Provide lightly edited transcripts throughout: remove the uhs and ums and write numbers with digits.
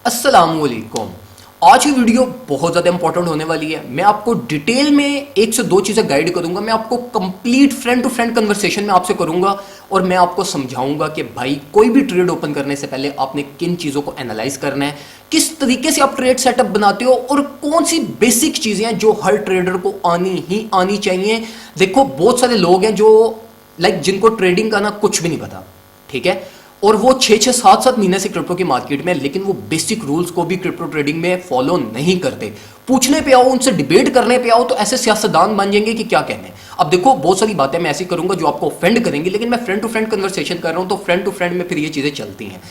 अस्सलामुअलैकुम। आज की वीडियो बहुत ज़्यादा इंपॉर्टेंट होने वाली है। मैं आपको डिटेल में एक से दो चीज़ें गाइड करूंगा। मैं आपको complete friend to friend conversation में आपसे करूंगा और मैं आपको समझाऊंगा कि भाई कोई भी ट्रेड ओपन करने से पहले आपने किन चीज़ों को एनालाइज करना है, किस तरीके से आप ट्रेड सेटअप बनाते हो और कौन सी बेसिक चीज़ें हैं जो हर ट्रेडर को आनी ही आनी चाहिए। देखो, बहुत सारे लोग हैं जो जिनको ट्रेडिंग का ना कुछ भी नहीं पता, ठीक है, और वो 6-6 7-7 महीने से क्रिप्टो की मार्केट में, लेकिन वो बेसिक रूल्स को भी क्रिप्टो ट्रेडिंग में फॉलो नहीं करते। पूछने पे आओ, उनसे डिबेट करने पे आओ तो ऐसे सियासतदान बन जाएंगे कि क्या कहने। अब देखो, बहुत सारी बातें मैं ऐसी करूंगा जो आपको ऑफेंड करेंगी, लेकिन मैं फ्रेंड टू फ्रेंड कन्वर्सेशन कर रहा हूं तो फ्रेंड टू फ्रेंड में फिर ये चीजें चलती हैं।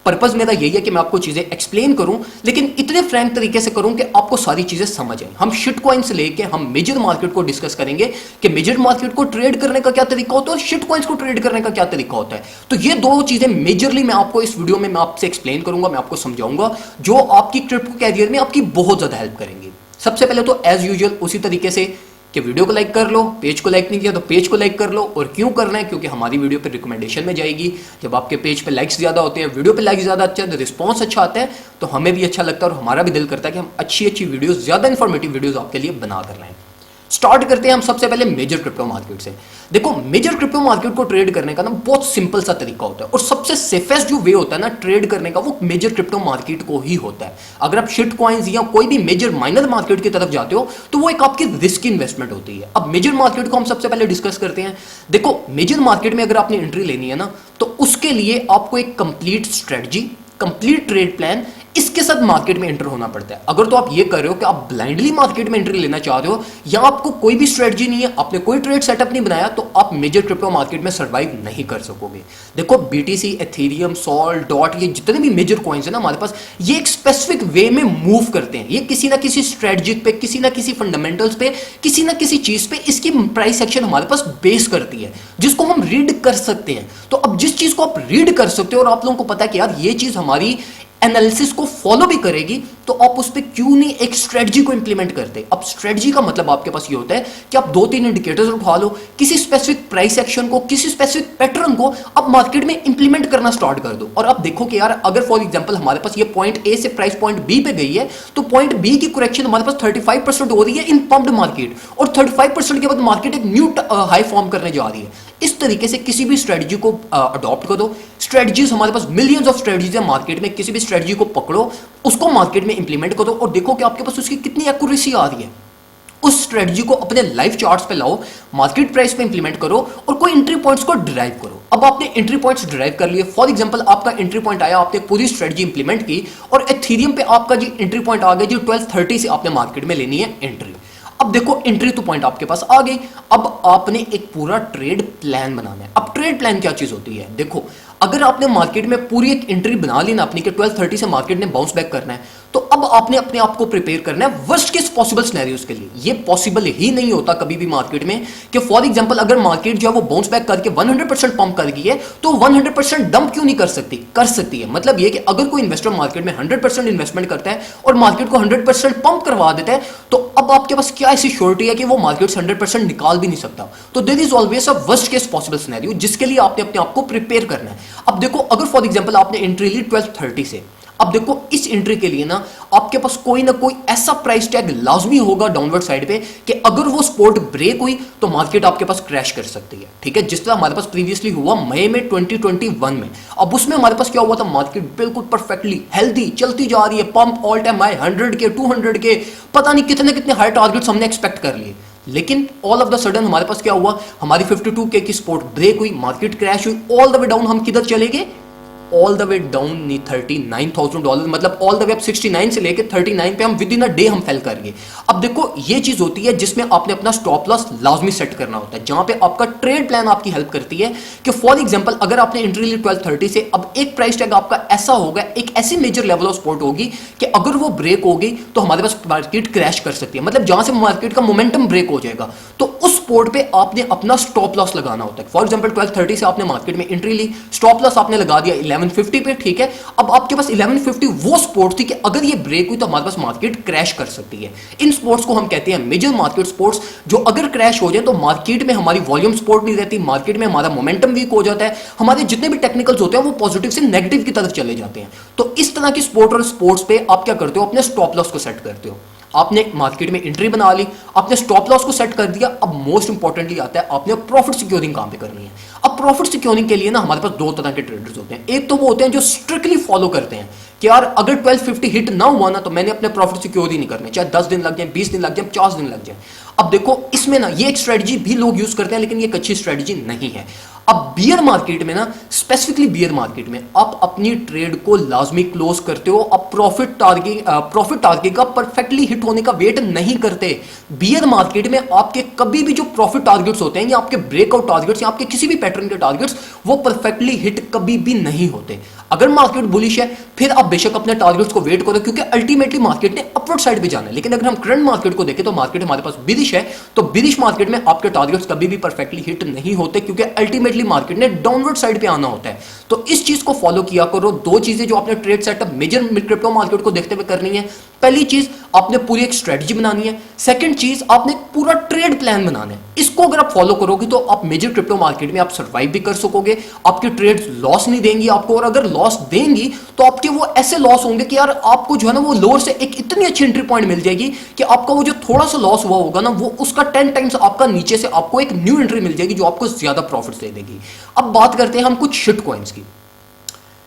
पर्पज मेरा यही है कि मैं आपको चीजें एक्सप्लेन करूं, लेकिन इतने फ्रैंक तरीके से करूं कि आपको सारी चीजें समझ आए। हम शिट कॉइन से लेके हम मेजर मार्केट को डिस्कस करेंगे कि मेजर मार्केट को ट्रेड करने का क्या तरीका होता है और शिट कॉइंस को ट्रेड करने का क्या तरीका होता है। तो ये दो चीजें मेजरली मैं आपको इस वीडियो में मैं आपसे एक्सप्लेन करूंगा, मैं आपको समझाऊंगा, जो आपकी क्रिप्टो कैरियर में आपकी बहुत ज्यादा हेल्प करेंगे। सबसे पहले तो एज यूजुअल उसी तरीके से कि वीडियो को लाइक कर लो, पेज को लाइक नहीं किया तो पेज को लाइक कर लो। और क्यों करना है? क्योंकि हमारी वीडियो पे रिकमेंडेशन में जाएगी। जब आपके पेज पे लाइक्स ज्यादा होते हैं, वीडियो पे लाइक्स ज्यादा अच्छा है, रिस्पॉन्स अच्छा आता है, तो हमें भी अच्छा लगता है और हमारा भी दिल करता है कि हम अच्छी अच्छी वीडियोस, ज्यादा इंफॉर्मेटिव वीडियोस आपके लिए बना कर लाएं। स्टार्ट करते हैं हम सबसे पहले मेजर क्रिप्टो मार्केट से। देखो, मेजर क्रिप्टो मार्केट को ट्रेड करने का ना बहुत सिंपल सा तरीका होता है और सबसे सेफेस्ट जो वे होता है ना ट्रेड करने का, वो मेजर क्रिप्टो मार्केट को ही होता है। अगर आप शिट कॉइंस या कोई भी मेजर माइनर मार्केट की तरफ जाते हो तो वो एक आपकी रिस्क इन्वेस्टमेंट होती है। अब मेजर मार्केट को हम सबसे पहले डिस्कस करते हैं। देखो, मेजर मार्केट में अगर आपने एंट्री लेनी है ना, तो उसके लिए आपको एक complete strategy, complete trade plan, इसके साथ मार्केट में एंटर होना पड़ता है। अगर तो आप ये कर रहे हो कि आप ब्लाइंडली मार्केट में एंट्री लेना चाह रहे हो या आपको कोई भी स्ट्रेटजी नहीं है, आपने कोई ट्रेड सेटअप नहीं बनाया, तो आप मेजर क्रिप्टो मार्केट में सर्वाइव नहीं कर सकोगे। देखो, बीटीसी, एथेरियम, सोल, डॉट, ये जितने भी मेजर कॉइन्स है ना हमारे पास, ये एक स्पेसिफिक वे में मूव करते हैं। ये किसी ना किसी स्ट्रेटजी पे, किसी ना किसी फंडामेंटल्स पे, किसी ना किसी चीज पे इसकी प्राइस एक्शन हमारे पास बेस करती है, जिसको हम रीड कर सकते हैं। तो अब जिस चीज को आप रीड कर सकते हो और आप लोगों को पता है कि यार ये चीज हमारी एनालिसिस को फॉलो भी करेगी, तो आप उस पर क्यों नहीं एक स्ट्रेटजी को इंप्लीमेंट करते। अब स्ट्रेटजी का मतलब आपके पास ये होता है कि आप 2-3 इंडिकेटर्स उठा लो, किसी स्पेसिफिक प्राइस एक्शन को, किसी स्पेसिफिक पैटर्न को आप मार्केट में इंप्लीमेंट करना स्टार्ट कर दो। और आप देखो कि यार अगर फॉर एग्जांपल हमारे पास ये पॉइंट ए से प्राइस पॉइंट बी पे गई है, तो पॉइंट बी की करेक्शन हमारे पास 35% हो रही है इन पम्प्ड मार्केट, और 35% के बाद मार्केट एक न्यू हाई फॉर्म करने जा रही है। इस तरीके से किसी भी स्ट्रेटजी को अडॉप्ट करो। स्ट्रेटजीज हमारे पास मिलियंस ऑफ स्ट्रेटजीज है मार्केट में, किसी भी स्ट्रेटजी को पकड़ो, उसको मार्केट में इंप्लीमेंट करो और देखो कि आपके पास उसकी कितनी एक्यूरेसी आ रही है। उस स्ट्रेटजी को अपने लाइव चार्ट्स पे लाओ, मार्केट प्राइस पे इंप्लीमेंट करो और कोई एंट्री पॉइंट्स को ड्राइव करो। अब आपने एंट्री पॉइंट्स ड्राइव कर लिए, फॉर एग्जांपल आपका एंट्री पॉइंट आया, आपने पूरी स्ट्रेटजी इंप्लीमेंट की और एथेरियम पे आपका जी एंट्री पॉइंट आ गया जी 1230 से आपने मार्केट में लेनी है एंट्री। अब देखो, एंट्री तो पॉइंट आपके पास आ गई, अब आपने एक पूरा ट्रेड प्लान बनाना है। अब ट्रेड प्लान क्या चीज होती है? देखो, अगर आपने मार्केट में पूरी एक एंट्री बना ली ना अपनी कि 1230 से मार्केट ने बाउंस बैक करना है, तो अब आपने अपने आप को प्रिपेयर करना है वर्स्ट केस पॉसिबल सिनेरियोस के लिए। ये पॉसिबल ही नहीं होता कभी भी मार्केट में कि फॉर एग्जांपल अगर मार्केट जो है वो बाउंस बैक करके 100% पंप कर गई है, तो 100% डंप क्यों नहीं कर सकती? कर सकती है। मतलब ये कि अगर कोई इन्वेस्टर मार्केट में 100% इन्वेस्टमेंट करता है और मार्केट को 100% पंप करवा देता है, तो अब आपके पास क्या ऐसी श्योरिटी है कि वो मार्केट से 100% निकाल भी नहीं सकता? तो there is always a worst case possible scenario जिसके लिए आपने अपने आप को प्रिपेयर करना है। अब देखो, अगर फॉर एग्जांपल आपने एंट्री ली 1230 से, अब देखो इस एंट्री के लिए ना आपके पास कोई ना कोई ऐसा प्राइस टैग लाजमी होगा डाउनवर्ड साइड पे कि अगर वो सपोर्ट ब्रेक हुई तो मार्केट आपके पास क्रैश कर सकती है। ठीक है, जिस तरह हमारे पास प्रीवियसली हुआ मई में 2021 में। अब उसमें हमारे पास क्या हुआ था? मार्केट बिल्कुल परफेक्टली हेल्दी चलती जा रही है, पंप ऑल टाइम हाई 100 के 200 के, पता नहीं कितने कितने हाई टारगेट्स हमने एक्सपेक्ट कर लिए। लेकिन ऑल ऑफ द सडन हमारे पास क्या हुआ? हमारी 52K की सपोर्ट ब्रेक हुई, मार्केट क्रैश हुई, ऑल द वे डाउन। हम किधर चले गए? ऑल द वे डाउन $39,000, मतलब ऑल द वे 69 से लेके 39 पे हम विद इन अ डे हम फेल कर गए। अब देखो, ये चीज होती है जिसमें आपने अपना स्टॉप लॉस लाजमी सेट करना होता है, जहां पे आपका ट्रेड प्लान आपकी हेल्प करती है कि फॉर एग्जांपल अगर आपने एंट्री ली 1230 से, अब एक प्राइस टैग आपका ऐसा होगा, एक ऐसी मेजर लेवल ऑफ सपोर्ट होगी कि अगर वो ब्रेक होगी तो हमारे पास मार्केट क्रैश कर सकती है, मतलब जहां से मार्केट का मोमेंटम ब्रेक हो जाएगा। तो उस स्पोर्ट पे आपने अपना स्टॉप लॉस लगाना होता है। फॉर एग्जांपल 12:30 से आपने मार्केट में एंट्री ली, स्टॉप लॉस आपने लगा दिया 11:50 पे, ठीक है। अब आपके पास 11:50 वो स्पोर्ट थी कि अगर ये ब्रेक हुई तो हमारे पास मार्केट क्रैश कर सकती है। इन स्पोर्ट्स को हम कहते हैं मेजर मार्केट स्पोर्ट्स, जो अगर क्रैश हो जाए तो मार्केट में हमारी वॉल्यूम सपोर्ट नहीं रहती, मार्केट में हमारा मोमेंटम वीक हो जाता है, हमारे जितने भी टेक्निकल्स होते हैं वो पॉजिटिव से नेगेटिव की तरफ चले जाते हैं। तो इस तरह की स्पोर्ट और स्पोर्ट्स पे आप क्या करते हो, अपने स्टॉप लॉस को सेट करते हो। आपने मार्केट में एंट्री बना ली, आपने स्टॉप लॉस को सेट कर दिया। अब मोस्ट इंपॉर्टेंटली आता है आपने प्रॉफिट सिक्योरिंग कहां पे करनी है। अब प्रॉफिट सिक्योरिंग के लिए ना हमारे पास दो तरह के ट्रेडर्स होते हैं। एक तो वो होते हैं जो स्ट्रिक्टली फॉलो करते हैं कि यार अगर 12:50 हिट ना हुआ ना तो मैंने अपने प्रॉफिट सिक्योर ही नहीं करने, चाहे 10 दिन लग जाए, 20 दिन लग जाए, 50 दिन लग जाए। अब देखो इसमें ना ये एक स्ट्रेटजी भी लोग यूज करते हैं, लेकिन ये एक अच्छी स्ट्रेटजी नहीं है। अब बियर मार्केट में ना, स्पेसिफिकली बियर मार्केट में आप अपनी ट्रेड को लाजमी क्लोज करते हो। अब प्रॉफिट टारगेट का परफेक्टली हिट होने का वेट नहीं करते। बियर मार्केट में आपके कभी भी जो प्रॉफिट टारगेट्स होते हैं या आपके ब्रेकआउट टारगेट्स या आपके किसी भी पैटर्न के टारगेट्स, वो परफेक्टली हिट कभी भी नहीं होते। अगर मार्केट बुलिश है फिर आप बेशक अपने टारगेट्स को वेट करो, क्योंकि अल्टीमेटली मार्केट ने अपवर्ड साइड पे जाना है। लेकिन अगर हम करंट मार्केट को देखें तो मार्केट हमारे पास बिरिश है, तो बिरिश मार्केट में आपके टारगेट्स कभी भी परफेक्टली हिट नहीं होते, क्योंकि अल्टीमेटली मार्केट ने डाउनवर्ड साइड पे आना होता है। तो इस चीज को फॉलो किया करो। दो चीजें जो आपने trade setup major crypto market को देखते हुए करनी है। पहली चीज आपने पूरी एक स्ट्रेटजी बनानी है। सेकंड चीज आपने पूरा ट्रेड प्लान बनाना है। इसको अगर आप फॉलो करोगे तो आप मेजर क्रिप्टो मार्केट में आप सर्वाइव भी कर सकोगे, आपकी ट्रेड्स लॉस नहीं देंगी आपको, और अगर लॉस देंगी तो आपके वो ऐसे लॉस होंगे कि यार आपको जो है ना वो लोअर से एक इतनी अच्छी एंट्री पॉइंट मिल जाएगी कि आपका वो जो थोड़ा सा लॉस हुआ होगा ना वो उसका 10 टाइम्स आपका नीचे से आपको एक न्यू एंट्री मिल जाएगी जो आपको ज्यादा प्रॉफिट दे देगी। अब बात करते हैं हम कुछ शिट कॉइन्स की।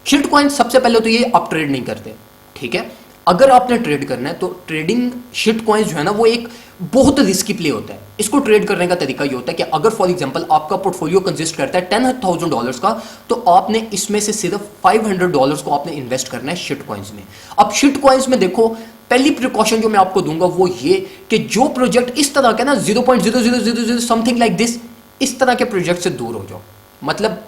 शिट कॉइन्स सबसे पहले तो ये आप ट्रेड नहीं करते, ठीक है। अगर आपने ट्रेड करना है तो ट्रेडिंग शिट कॉइन्स जो है ना वो एक बहुत रिस्की प्ले होता है। इसको ट्रेड करने का तरीका ये होता है कि अगर फॉर एग्जांपल आपका पोर्टफोलियो कंसिस्ट करता है $10,000 का, तो आपने इसमें से सिर्फ $500 को आपने इन्वेस्ट करना है शिट कॉइन्स में। अब शिट कॉइन्स में देखो, पहली प्रिकॉशन जो मैं आपको दूंगा वो ये कि जो प्रोजेक्ट इस तरह का ना 0.0000 समथिंग लाइक दिस, इस तरह के प्रोजेक्ट से दूर हो जाओ। मतलब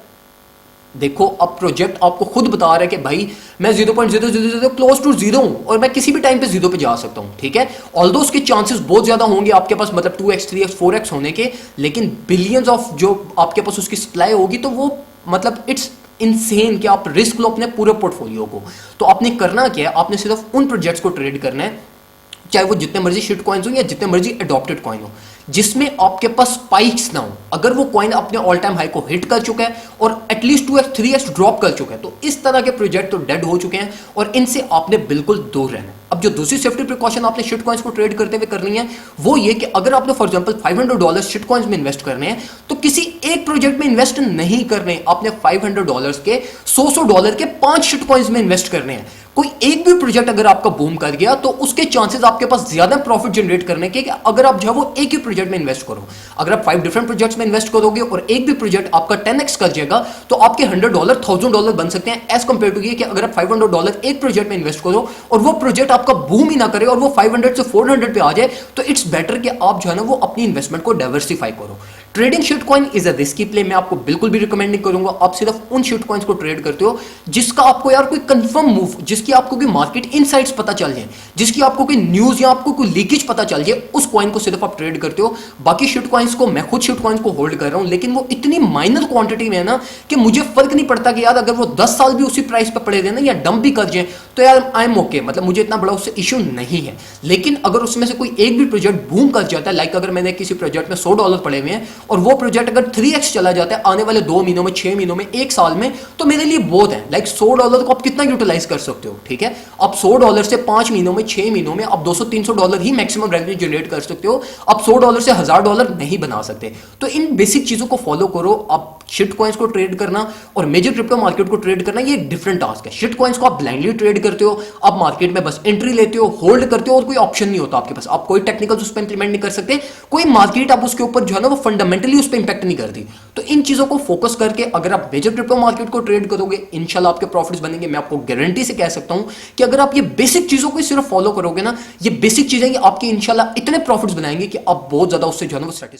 देखो अब प्रोजेक्ट आपको खुद बता रहा है कि भाई मैं 0.000 क्लोज टू जीरो हूं और मैं किसी भी टाइम पे जीरो पे जा सकता हूं, ठीक है। ऑल्दो उसके चांसेस बहुत ज्यादा होंगे आपके पास, मतलब 2x 3x 4x होने के, लेकिन बिलियंस ऑफ जो आपके पास उसकी सप्लाई होगी तो वो मतलब इट्स इनसेन कि आप रिस्क लो अपने पूरे पोर्टफोलियो को। तो आपने करना क्या है, आपने सिर्फ उन प्रोजेक्ट्स को ट्रेड करना है, चाहे वो जितने मर्जी शिट कॉइन्स हो या जितने मर्जी अडॉप्टेड कॉइन हो, जिसमें आपके पास स्पाइक्स ना हो। अगर वो कॉइन अपने ऑल टाइम हाई को हिट कर चुका है और एटलीस्ट 2x 3x ड्रॉप कर चुका है, तो इस तरह के प्रोजेक्ट तो डेड हो चुके हैं और इनसे आपने बिल्कुल दूर रहना है। अब जो दूसरी सेफ्टी प्रिकॉशन आपने शिट कॉइन्स को ट्रेड करते हुए करनी है वो ये कि अगर आपने फॉर एग्जांपल $500 शिट कॉइन्स में इन्वेस्ट करने हैं तो किसी एक प्रोजेक्ट में इन्वेस्ट नहीं करने, आपने $500 के $100 के 5 शिट कॉइन्स में इन्वेस्ट करने हैं। कोई एक भी प्रोजेक्ट अगर आपका बूम कर गया तो उसके चांसेस आपके पास ज्यादा प्रॉफिट जनरेट करने के, अगर आप जो है वो एक ही प्रोजेक्ट में इन्वेस्ट करो। अगर आप 5 डिफरेंट प्रोजेक्ट्स में इन्वेस्ट करोगे और एक भी प्रोजेक्ट आपका 10x कर जाएगा तो आपके $100 $1000 बन सकते हैं, एज कंपेयर टू ये कि अगर आप $500 एक प्रोजेक्ट में इन्वेस्ट करो और वो प्रोजेक्ट आपका बूम ही ना करे और वो 500 से 400 पे आ जाए, तो इट्स बेटर कि आप जो है ना वो अपनी इन्वेस्टमेंट को डाइवर्सिफाई करो। Trading shit coin is a risky play, मैं आपको बिल्कुल भी रिकमेंड नहीं करूंगा। आप सिर्फ उन शिट कॉइन्स को ट्रेड करते हो जिसका आपको यार कोई कंफर्म मूव, जिसकी आपको कोई मार्केट इनसाइट्स पता चल जाए, जिसकी आपको कोई न्यूज या आपको कोई लीकेज पता चल जाए, उस कॉइन को सिर्फ आप ट्रेड करते हो। बाकी शिट कॉइन्स को, मैं खुद शिट कॉइन्स को होल्ड कर रहा हूं, लेकिन वो इतनी माइनर क्वांटिटी में है ना कि मुझे फर्क नहीं पड़ता कि यार अगर वो 10 साल भी उसी प्राइस पर पड़े रहे ना या डंप भी कर जाए तो यार आई एम ओके, मतलब मुझे इतना बड़ा उससे इश्यू नहीं है। लेकिन अगर उसमें से कोई एक भी प्रोजेक्ट बूम कर जाता है, लाइक अगर मैंने किसी प्रोजेक्ट में $100 पड़े हुए हैं और वो प्रोजेक्ट अगर 3x चला जाता है आने वाले 2 महीनों में, 6 महीनों में, 1 साल में, तो मेरे लिए बहुत है। लाइक $100 को आप कितना यूटिलाइज कर सकते हो, ठीक है। आप $100 से 5 महीनों में, 6 महीनों में आप $200-300 ही मैक्सिमम रेवेन्यू जनरेट कर सकते हो। आप $100 से $1000 नहीं बना सकते। तो इन बेसिक चीजों को फॉलो करो। आप शिट कॉइन्स को ट्रेड करना और मेजर क्रिप्टो मार्केट को ट्रेड करना ये डिफरेंट टास्क है। शिट कॉइन्स को आप ब्लाइंडली ट्रेड करते हो, आप मार्केट में बस एंट्री लेते हो, होल्ड करते हो और कोई ऑप्शन नहीं होता आपके पास, आप कोई टेक्निकल्स उस पर इंप्लीमेंट नहीं कर सकते, कोई मार्केट आप उसके ऊपर जो है ना वो फंडामेंटली उस पर इंपैक्ट नहीं करती। तो इन चीजों को फोकस करके अगर आप मेजर क्रिप्टो मार्केट को ट्रेड करोगे, इंशाल्लाह आपके प्रॉफिट्स बनेंगे। मैं आपको गारंटी से कह सकता हूं कि अगर आप ये बेसिक चीजों को सिर्फ फॉलो करोगे ना, ये बेसिक चीजें आपकी इंशाल्लाह इतने प्रॉफिट्स बनाएंगे कि आप बहुत ज्यादा उससे जो है ना वो सेटिस्फाइड